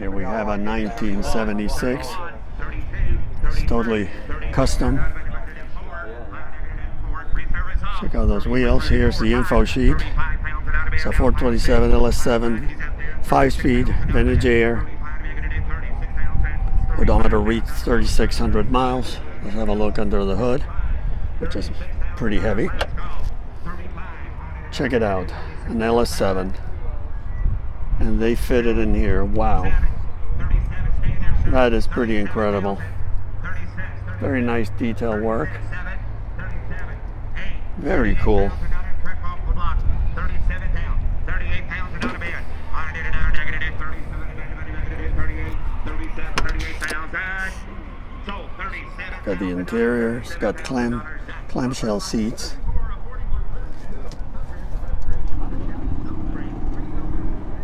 Here we have a 1976. It's totally custom. Check out those wheels. Here's the info sheet. It's a 427 LS7, 5-speed, vintage air. Odometer reached 3,600 miles. Let's have a look under the hood, which is pretty heavy. Check it out, an LS7. And they fit it in here. Wow. That is pretty incredible. Very nice detail work. Very cool. Got the interior. It's got clamshell seats.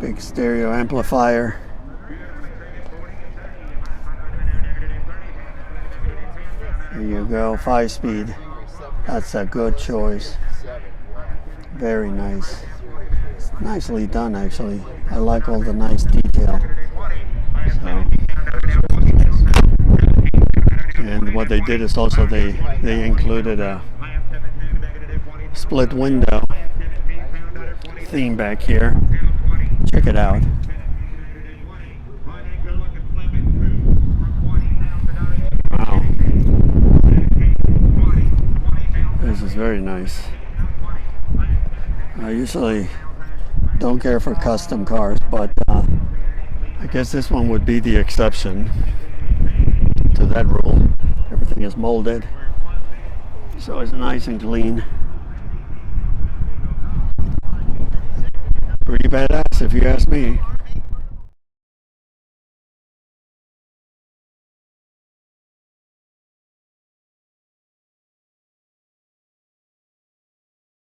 Big stereo amplifier. There you go, 5-speed. That's a good choice. Very nice. It's nicely done, actually. I like all the nice detail. So. And what they did is also they included a split window theme back here. Check it out. Wow. This is very nice. I usually don't care for custom cars, but I guess this one would be the exception to that rule. Everything is molded, so it's nice and clean. Pretty badass if you ask me.